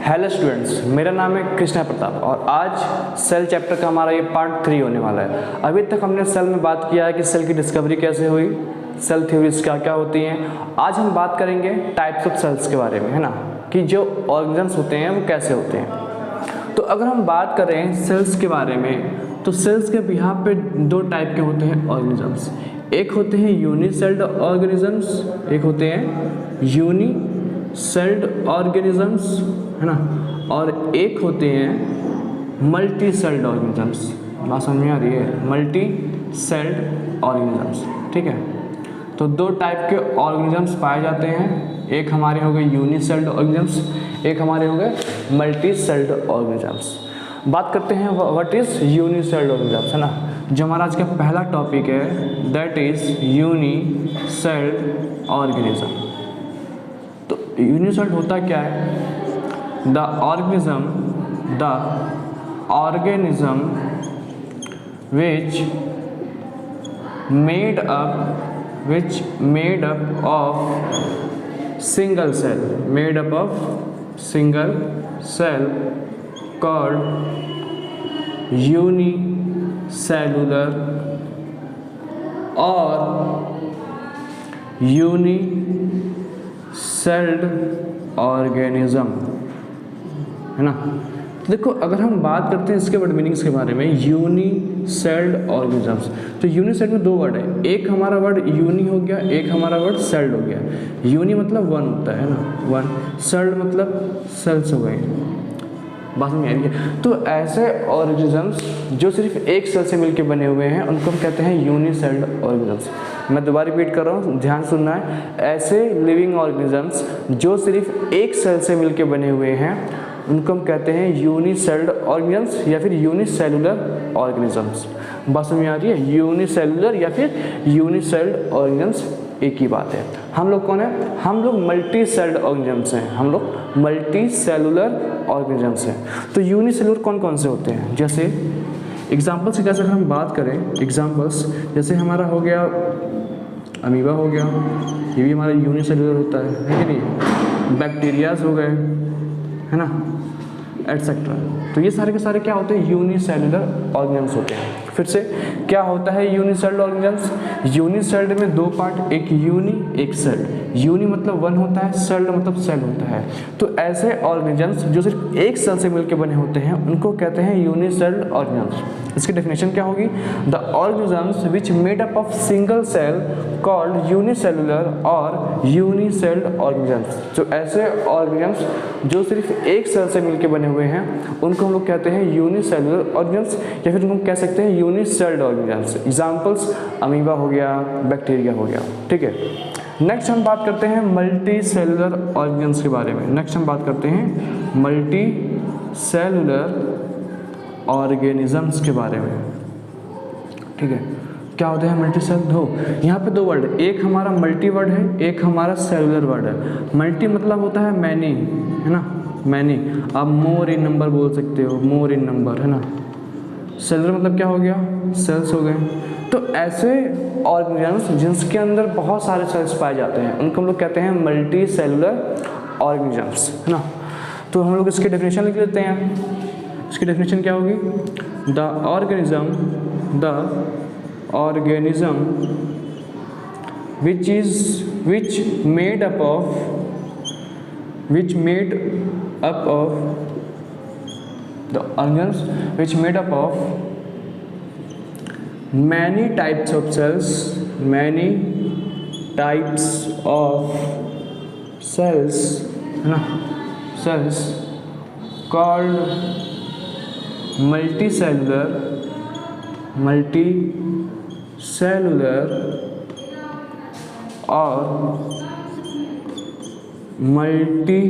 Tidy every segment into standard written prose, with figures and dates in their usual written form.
Hello students, मेरा नाम है कृष्णा प्रताप और आज सेल चैप्टर का हमारा ये पार्ट 3 होने वाला है। अभी तक हमने सेल में बात किया है कि सेल की डिस्कवरी कैसे हुई, सेल थ्योरीज क्या क्या होती हैं। आज हम बात करेंगे टाइप्स ऑफ सेल्स के बारे में, है ना, कि जो ऑर्गेनिजम्स होते हैं वो कैसे होते हैं। तो अगर हम बात करें सेल्स के बारे में तो सेल्स के यहाँ पे दो टाइप के होते हैं ऑर्गेनिजम्स। एक होते हैं यूनिसेल्ड ऑर्गेनिजम्स, एक होते हैं यूनिसेल्ड ऑर्गेनिजम्स, है ना, और एक होते हैं मल्टी सेल्ड ऑर्गेनिजम्स। बात समझ में आ रही है? मल्टी सेल्ड ऑर्गेनिजम्स, ठीक है। तो दो टाइप के ऑर्गेनिजम्स पाए जाते हैं, एक हमारे हो गए यूनिसेल्ड ऑर्गेनिजम्स, एक हमारे हो गए मल्टी सेल्ड ऑर्गेनिजम्स। बात करते हैं व्हाट इज यूनिसेल्ड ऑर्गेनिजम्स, है ना, जो हमारा आज का पहला टॉपिक है, दैट इज यूनिसेल्ड ऑर्गेनिज्म। तो यूनिसेल्ड होता क्या है? The organism which made up of single cell called unicellular or unicelled organism, है ना। तो देखो, अगर हम बात करते हैं इसके वर्ड मीनिंग्स के बारे में, यूनिसेल्ड ऑर्गेनिजम्स, तो यूनिसेल्ड में दो वर्ड है, एक हमारा वर्ड यूनी हो गया, एक हमारा वर्ड सेल्ड हो गया। यूनी मतलब वन होता है ना, वन, सेल्ड मतलब सेल्स हो गए। बात में आ रही है? तो ऐसे ऑर्गेनिजम्स जो सिर्फ एक सेल से मिलकर बने हुए हैं उनको हम कहते हैं यूनिसेल्ड ऑर्गेनिजम्स। मैं दोबारा रिपीट कर रहा हूँ, ध्यान सुनना है। ऐसे लिविंग ऑर्गेनिजम्स जो सिर्फ एक सेल से मिलकर बने हुए हैं उनको हम कहते हैं यूनिसेल्ड ऑर्गेनिजम्स या फिर यूनिसेलुलर ऑर्गेनिजम्स। बात समझ में आ रही है? यूनिसेलुलर या फिर यूनिसेल्ड ऑर्गेनिजम्स एक ही बात है। हम लोग कौन है? हम लोग मल्टी सेल्ड ऑर्गेनिजम्स हैं, हम लोग मल्टी सेलुलर ऑर्गेनिजम्स हैं। तो यूनिसेलुलर कौन कौन से होते हैं? जैसे एग्जाम्पल्स की कैसे अगर हम बात करें, एग्जाम्पल्स जैसे हमारा हो गया अमीबा हो गया, ये भी हमारा यूनिसेलुलर होता है कि नहीं। बैक्टीरियाज हो गए, है ना, एटसेट्रा। तो ये सारे के सारे क्या होते हैं? यूनिसेलुलर ऑर्गेनिजम्स होते हैं। फिर से क्या होता है यूनिसेल्ड ऑर्गेनिजम्स? यूनिसेल्ड में दो पार्ट, एक यूनी एक सेल्ड। यूनी मतलब वन होता है, सेल्ड मतलब सेल होता है। तो ऐसे ऑर्गेनिजम्स जो सिर्फ एक सेल से मिलकर बने होते हैं उनको कहते हैं यूनिसेल्ड ऑर्गेनिजम्स। इसकी डेफिनेशन क्या होगी? The organisms which made up of single cell called unicellular और यूनिसेल्ड ऑर्गेनिजम्स। जो ऐसे ऑर्गेनिजम्स जो सिर्फ एक सेल से मिलकर बने हुए हैं उनको हम लोग कहते हैं यूनिसेलुलर ऑर्गेनिजम्स या फिर उनको कह सकते हैं यूनिसेल्ड ऑर्गेनिजम्स। एग्जाम्पल्स अमीबा हो गया, बैक्टीरिया हो गया, ठीक है। नेक्स्ट हम बात करते हैं मल्टी सेलुलर ऑर्गेनिजम्स के बारे में। नेक्स्ट हम बात करते हैं मल्टी सेलुलर ऑर्गेनिजम्स के बारे में, ठीक है। क्या होते हैं मल्टी सेल? दो, यहाँ पे दो वर्ड है, एक हमारा मल्टी वर्ड है, एक हमारा सेलुलर वर्ड है। मल्टी मतलब होता है मैनी, है ना, मैनी। आप मोर इन नंबर बोल सकते हो, मोर इन नंबर, है ना। सेलुलर मतलब क्या हो गया? सेल्स हो गए। तो ऐसे ऑर्गेनिजम्स जिनके अंदर बहुत सारे सेल्स पाए जाते हैं उनको हम लोग कहते हैं मल्टी सेलुलर ऑर्गेनिजम्स, है ना। तो हम लोग इसकी डेफिनेशन लिख लेते हैं। इसकी डेफिनेशन क्या होगी? The organism which made up of many types of cells, है ना, cells called multicellular और मल्टी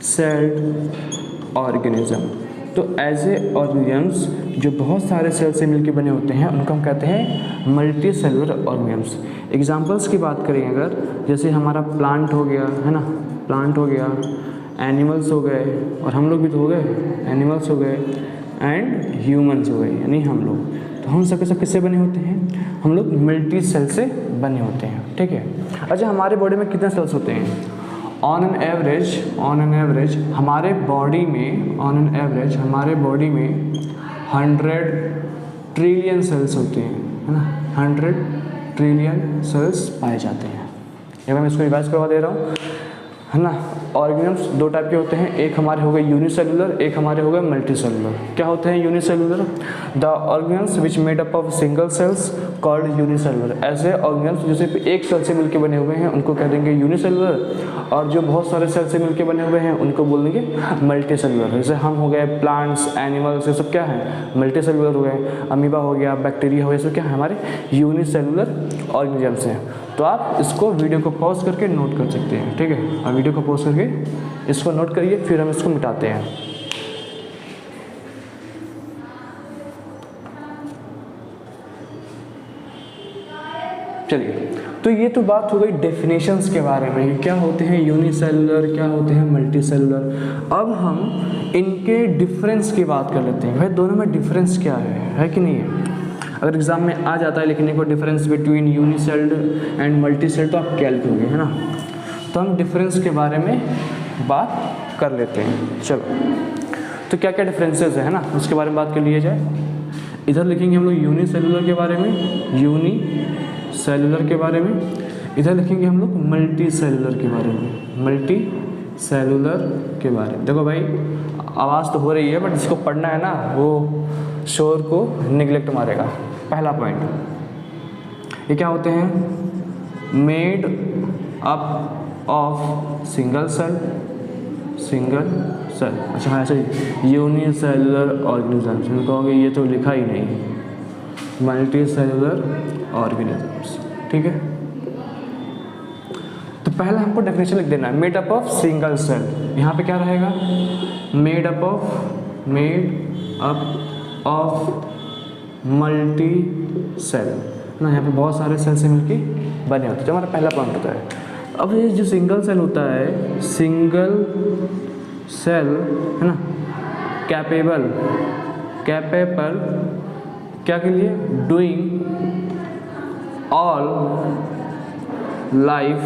सेल्ड ऑर्गेनिज्म। तो ऐसे ऑर्गेनिजम्स जो बहुत सारे सेल से मिलकर बने होते हैं उनको हम कहते हैं मल्टी सेलुलर ऑर्गेनिजम्स। एग्जाम्पल्स की बात करें अगर, जैसे हमारा प्लांट हो गया, है ना, प्लांट हो गया, एनिमल्स हो गए, और हम लोग भी तो हो गए, एनिमल्स हो गए एंड ह्यूमंस हो गए, यानी हम लोग। तो हम सब के सब किससे बने होते हैं? हम लोग मल्टी सेल से बने होते हैं, ठीक है। अच्छा, हमारे बॉडी में कितने सेल्स होते हैं? ऑन एन एवरेज हमारे बॉडी में 100 ट्रिलियन सेल्स होते हैं, है ना, 100 ट्रिलियन सेल्स पाए जाते हैं। एक मैं इसको रिवाइज करवा दे रहा हूँ, है ना। ऑर्गेनिजम्स दो टाइप के होते हैं, एक हमारे हो गए यूनिसेलुलर, एक हमारे हो गए मल्टीसेलुलर। क्या होते हैं unicellular? The organisms which made up of single cells called unicellular. ऐसे ऑर्गेनिजम्स जो सिर्फ एक सेल से मिलकर बने हुए हैं उनको कह देंगे यूनिसेलुलर, और जो बहुत सारे सेल से मिलकर बने हुए हैं उनको बोल देंगे मल्टीसेलुलर। जैसे हम हो गए प्लांट्स, एनिमल्स, ये सब क्या है? मल्टीसेलुलर हो गए। अमीबा हो गया, बैक्टीरिया हो गया, ये सब क्या है? हमारे यूनिसेलुलर ऑर्गेनिजम्स हैं। तो आप इसको वीडियो को पॉज करके नोट कर सकते हैं, ठीक है। और वीडियो को पॉज करके इसको नोट करिए, फिर हम इसको मिटाते हैं। चलिए, तो ये तो बात हो गई डेफिनेशंस के बारे में, क्या होते हैं यूनिसेलुलर, क्या होते हैं मल्टीसेलुलर। अब हम इनके डिफरेंस की बात कर लेते हैं। भाई दोनों में डिफरेंस क्या है कि नहीं है? अगर एग्जाम में आ जाता है लिखने को डिफरेंस बिटवीन यूनिसेल्ड एंड मल्टीसेल्ड, तो आप क्या लिखोगे, है ना। तो हम डिफरेंस के बारे में बात कर लेते हैं। चलो, तो क्या क्या डिफरेंसेस है ना, उसके बारे में बात कर लिया जाए। इधर लिखेंगे हम लोग यूनिसेलुलर के बारे में, यूनिसेलुलर के बारे में। इधर लिखेंगे हम लोग मल्टीसेलुलर के बारे में, मल्टीसेलुलर के बारे में। देखो भाई, आवाज़ तो हो रही है, बट जिसको पढ़ना है ना वो शोर को निगलेक्ट मारेगा। पहला पॉइंट, ये क्या होते हैं? Made up of single cell. अच्छा हाँ, ऐसे यूनिसेलुलर ऑर्गेनिजम्स। इनको कहोगे ये तो लिखा ही नहीं, मल्टीसेलुलर ऑर्गेनिजम्स, ठीक है। तो पहला हमको डेफिनेशन लिख देना है, made up of single cell. यहाँ पे क्या रहेगा? Made up of multi cell ना, यहाँ पे बहुत सारे सेल से मिलके बने होते हैं, जो हमारा पहला पॉइंट होता है। अब ये जो सिंगल सेल होता है, सिंगल सेल, है ना, कैपेबल क्या के लिए? Doing all life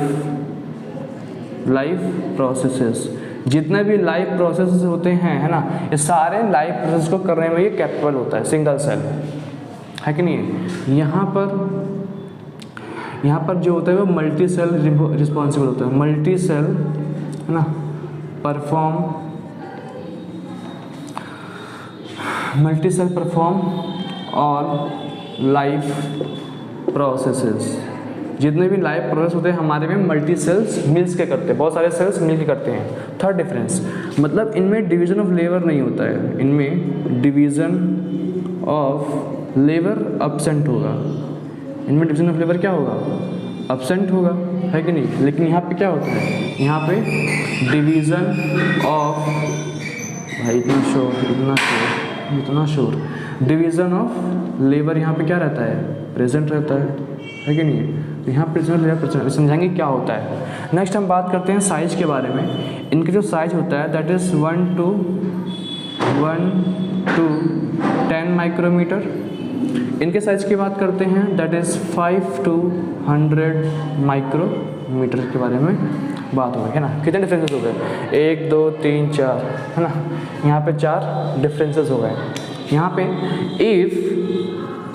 processes. जितने भी लाइफ प्रोसेस होते हैं, है ना, ये सारे लाइफ प्रोसेस को करने में ये कैपेबल होता है, सिंगल सेल, है कि नहीं। यहाँ पर जो होता है वो मल्टी सेल रिस्पॉन्सिबल होता है। मल्टी सेल, है ना, परफॉर्म ऑल लाइफ प्रोसेसेस। जितने भी लाइफ प्रोसेस होते हैं हमारे में मल्टी सेल्स मिल्स के करते हैं, बहुत सारे सेल्स मिल के करते हैं। थर्ड डिफरेंस, मतलब इनमें डिवीजन ऑफ लेबर नहीं होता है, इनमें डिवीजन ऑफ लेबर अब्सेंट होगा। इनमें डिवीजन ऑफ लेबर क्या होगा? अब्सेंट होगा, है कि नहीं। लेकिन यहाँ पे क्या होता है? यहाँ पे डिवीजन ऑफ, भाई इतना शोर, डिवीजन ऑफ लेबर यहाँ पे क्या रहता है? प्रेजेंट रहता है कि नहीं। तो यहाँ प्रेजेंट लेबर प्रेजेंट, समझाएंगे क्या होता है। नेक्स्ट हम बात करते हैं साइज के बारे में। इनके जो साइज होता है दैट इज़ 1 to 10 माइक्रोमीटर। इनके साइज की बात करते हैं दैट इज़ 5 to 100 माइक्रोमीटर के बारे में बात हो गई, है ना। कितने डिफरेंसेस हो गए? 1 2 3 4, है ना। यहाँ पे 4 डिफरेंसेस हो गए। यहाँ पे इफ़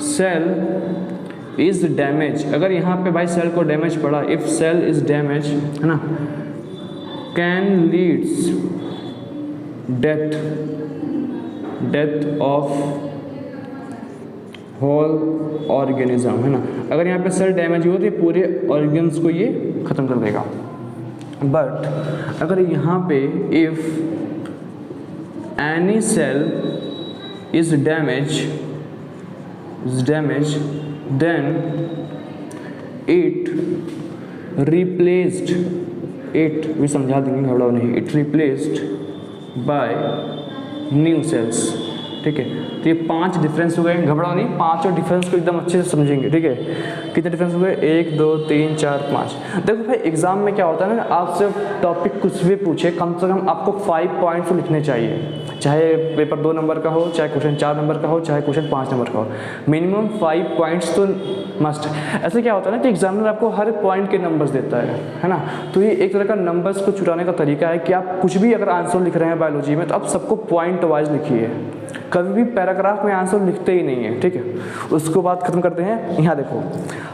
सेल इज़ डैमेज, अगर यहाँ पे भाई सेल को डैमेज पड़ा, इफ़ सेल इज़ डैमेज, है ना, can leads death of whole organism, है ना। अगर यहाँ पे सेल डैमेज हुआ तो ये पूरे ऑर्गन्स को ये ख़त्म कर देगा। बट अगर यहाँ पे if any cell is damage then it replaced, भी समझा देंगे, घबराओ नहीं, it replaced by new cells, ठीक है। तो ये 5 डिफरेंस हो गए, घबराओ नहीं, 5 डिफरेंस को एकदम अच्छे से समझेंगे, ठीक है। कितने डिफरेंस हो गए? 1 2 3 4 5। देखो भाई एग्जाम में क्या होता है ना, आपसे टॉपिक कुछ भी पूछे, कम से कम आपको 5 पॉइंट्स लिखने चाहिए, चाहे पेपर 2 नंबर का हो, चाहे क्वेश्चन 4 नंबर का हो, चाहे क्वेश्चन 5 नंबर का हो, मिनिमम 5 पॉइंट्स तो मस्ट। ऐसे क्या होता है ना कि एग्जामिनर आपको हर पॉइंट के नंबर्स देता है ना, तो ये एक तरह का नंबर्स को चुराने का तरीका है कि आप कुछ भी अगर आंसर लिख रहे हैं बायोलॉजी में तो आप सबको पॉइंट वाइज लिखिए, कभी भी पैराग्राफ में आंसर लिखते ही नहीं है, ठीक है। उसको बात खत्म करते हैं। यहाँ देखो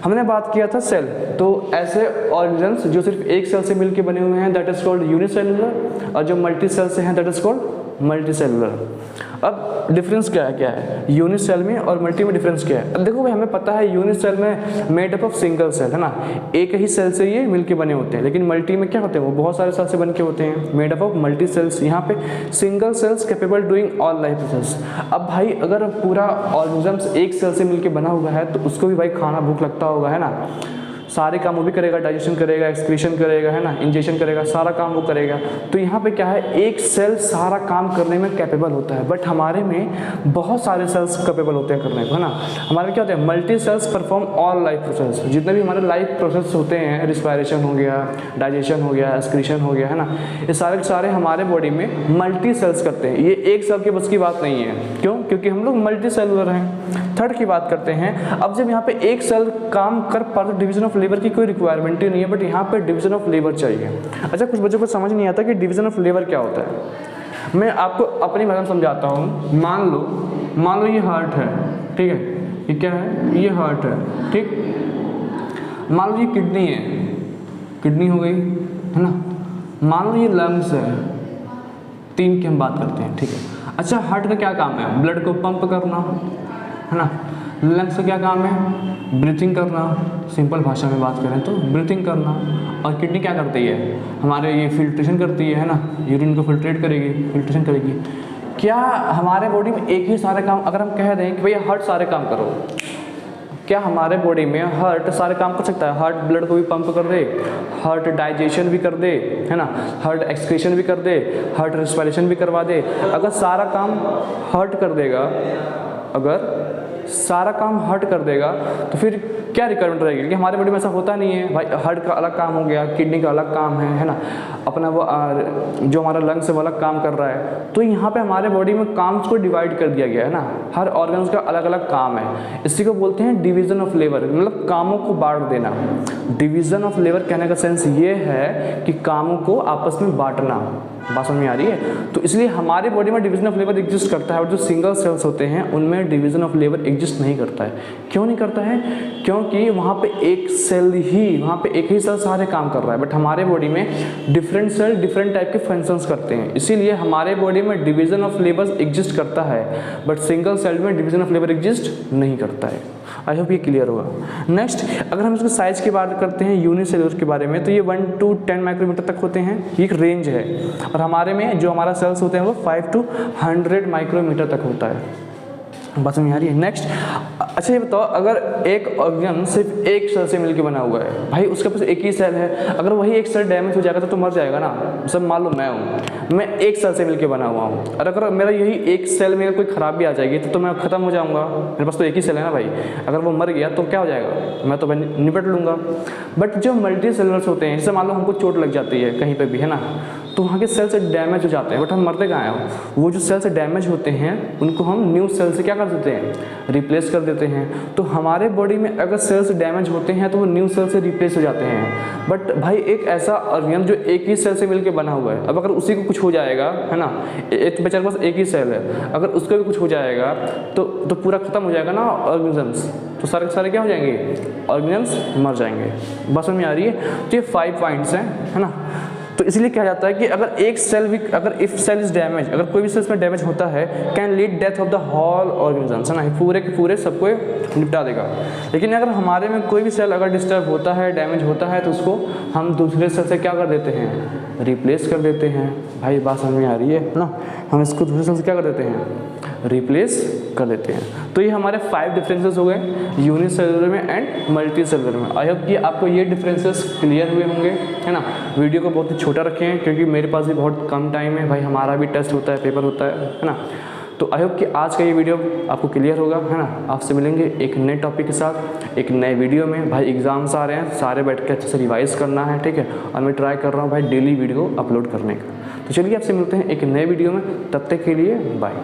हमने बात किया था सेल, तो ऐसे ऑर्गेनिजम्स जो सिर्फ एक सेल से मिलकर बने हुए हैं दैट इज कॉल्ड यूनिसेलुलर, और जो मल्टी सेल से हैं दैट इज कॉल्ड मल्टीसेलुलर। अब डिफरेंस क्या है यूनिसेल में और मल्टी में डिफरेंस क्या है? अब देखो भाई हमें पता है यूनिसेल में made up of single cell है ना, एक ही सेल से ये मिलके बने होते हैं, लेकिन मल्टी में क्या होते हैं वो बहुत सारे सेल से बन के होते हैं, made up of multi cells. यहाँ पे single cells capable doing all life process. अब भाई अगर पूरा ऑर्गेनिजम्स एक सेल से मिलके बना हुआ है तो उसको भी भाई खाना भूख लगता होगा, है ना, सारे काम वो भी करेगा, डाइजेशन करेगा, एक्सक्रीशन करेगा, है ना, इंजेक्शन करेगा, सारा काम वो करेगा। तो यहाँ पे क्या है, एक सेल सारा काम करने में कैपेबल होता है, बट हमारे में बहुत सारे सेल्स कैपेबल होते हैं करने को, है ना। हमारे में क्या होता है, multi cells perform all life process. जितने भी हमारे लाइफ प्रोसेस होते हैं, रिस्पायरेशन हो गया, डाइजेशन हो गया, एक्सक्रीशन हो गया, है ना, ये सारे हमारे बॉडी में मल्टी सेल्स करते हैं। ये एक सेल के बस की बात नहीं है। क्यों? क्योंकि हम लोग मल्टी सेलुलर हैं। थर्ड की बात करते हैं। अब जब यहाँ पे एक सेल काम कर पा तो डिवीजन ऑफ लेबर की कोई रिक्वायरमेंट ही नहीं है, बट यहाँ पे डिवीजन ऑफ लेबर चाहिए। अच्छा, कुछ बच्चों को समझ नहीं आता कि डिवीजन ऑफ लेबर क्या होता है। मैं आपको अपनी भाषा में समझाता हूँ। मान लो ये हार्ट है, ठीक है, ये क्या है, ये हार्ट है, ठीक। मान लो ये किडनी है, किडनी हो गई, है ना। मान लो ये लंग्स है, 3 की हम बात करते हैं, ठीक है। अच्छा, हार्ट का क्या काम है, ब्लड को पंप करना, है ना। लंग्स का क्या काम है, ब्रीथिंग करना, सिंपल भाषा में बात करें तो ब्रीथिंग करना। और किडनी क्या करती है, हमारे ये फिल्ट्रेशन करती है ना, यूरिन को फिल्ट्रेट करेगी, फिल्ट्रेशन करेगी। क्या हमारे बॉडी में एक ही सारे काम, अगर हम कह दें कि भैया हार्ट सारे काम करो, क्या हमारे बॉडी में हार्ट सारे काम कर सकता है? हार्ट ब्लड को भी पंप कर दे, हार्ट डाइजेशन भी कर दे, है ना, हार्ट एक्सक्रीशन भी कर दे, हार्ट रेस्पिरेशन भी करवा दे। अगर सारा काम हार्ट कर देगा, अगर सारा काम हार्ट कर देगा तो फिर क्या रिक्वायरमेंट रहेगी? कि हमारे बॉडी में ऐसा होता नहीं है भाई, हार्ट का अलग काम हो गया, किडनी का अलग काम है ना, अपना वो जो हमारा लंग्स है वो अलग काम कर रहा है। तो यहाँ पे हमारे बॉडी में काम को डिवाइड कर दिया गया है ना, हर ऑर्गन्स का अलग अलग काम है। इसी को बोलते हैं डिवीजन ऑफ लेबर, मतलब कामों को बांट देना। डिवीजन ऑफ लेबर कहने का सेंस ये है कि कामों को आपस में बांटना। बात समझ में आ रही है? तो इसलिए हमारे बॉडी में डिवीजन ऑफ लेबर एग्जिस्ट करता है, और जो सिंगल सेल्स होते हैं उनमें डिवीजन ऑफ लेबर एग्जिस्ट नहीं करता है। क्यों नहीं करता है? क्योंकि वहाँ पे एक सेल ही, वहाँ पे एक ही सेल सारे काम कर रहा है, बट हमारे बॉडी में डिफरेंट सेल डिफरेंट टाइप के फंक्शंस करते हैं। इसीलिए हमारे बॉडी में डिवीजन ऑफ लेबर एग्जिस्ट करता है, बट सिंगल सेल में डिवीजन ऑफ लेबर एग्जिस्ट नहीं करता है। आई होप ये क्लियर होगा। नेक्स्ट, अगर हम इसके साइज की बात करते हैं यूनिसेलुलर के बारे में, तो ये 1 to 10 माइक्रोमीटर तक होते हैं, ये एक रेंज है। और हमारे में जो हमारा सेल्स होते हैं वो 5 to 100 माइक्रोमीटर तक होता है। बात समझ आ रही है? नेक्स्ट, अच्छा ये बताओ, अगर एक ऑर्गन सिर्फ एक सेल से मिलकर बना हुआ है, भाई उसके पास एक ही सेल है, अगर वही एक सेल डैमेज हो जाएगा तो मर जाएगा ना। सब मान लो मैं एक सेल से मिलकर बना हुआ हूँ, और अगर मेरा यही एक सेल में कोई खराबी आ जाएगी तो मैं ख़त्म हो जाऊँगा। मेरे पास तो एक ही सेल है ना भाई, अगर वो मर गया तो क्या हो जाएगा, मैं तो निपट लूँगा। बट जो मल्टी सेलुलर्स होते हैं, जैसे मान लो हमको चोट लग जाती है कहीं पर भी, है ना, तो वहाँ के सेल से डैमेज हो जाते हैं, बट हम मरते कहाँ हैं? वो जो सेल से डैमेज होते हैं उनको हम न्यू सेल से क्या कर देते हैं, रिप्लेस कर देते हैं। तो हमारे बॉडी में अगर सेल्स डैमेज होते हैं तो वो न्यू सेल से रिप्लेस हो जाते हैं। बट भाई एक ऐसा ऑर्गन जो एक ही सेल से मिलकर बना हुआ है, अब अगर उसी को कुछ हो जाएगा, है ना, एक बेचारे के पास एक ही सेल है, अगर उसको भी कुछ हो जाएगा तो पूरा खत्म हो जाएगा ना ऑर्गेनिजम्स, तो सारे के सारे क्या हो जाएंगे, ऑर्गेनिजम्स मर जाएंगे। बस समझ में आ रही है? तो ये 5 पॉइंट्स हैं, है ना। तो इसलिए कहा जाता है कि अगर एक सेल भी, अगर इफ सेल इज डैमेज, अगर कोई भी सेल्स में डैमेज होता है, can lead death of the whole organisms, है ना, पूरे के पूरे सबको निपटा देगा। लेकिन अगर हमारे में कोई भी सेल अगर डिस्टर्ब होता है, डैमेज होता है, तो उसको हम दूसरे सेल से क्या कर देते हैं, रिप्लेस कर देते हैं। भाई बात समझ में आ रही है ना, हम इसको दूसरे सेल से क्या कर देते हैं, रिप्लेस कर देते हैं। तो ये हमारे 5 डिफरेंसेस हो गए यूनिसेलुलर में एंड मल्टी सेलुलर में। आई होप कि आपको ये डिफरेंसेस क्लियर हुए होंगे, है ना। वीडियो को बहुत ही छोटा रखें क्योंकि मेरे पास भी बहुत कम टाइम है भाई, हमारा भी टेस्ट होता है, पेपर होता है ना। तो आई होप कि आज का ये वीडियो आपको क्लियर होगा, है ना। आपसे मिलेंगे एक नए टॉपिक के साथ एक नए वीडियो में। भाई एग्ज़ाम्स आ रहे हैं, सारे बैठ के अच्छे से रिवाइज़ करना है, ठीक है। और मैं ट्राई कर रहा हूँ भाई डेली वीडियो अपलोड करने का। तो चलिए आपसे मिलते हैं एक नए वीडियो में, तब तक के लिए बाय।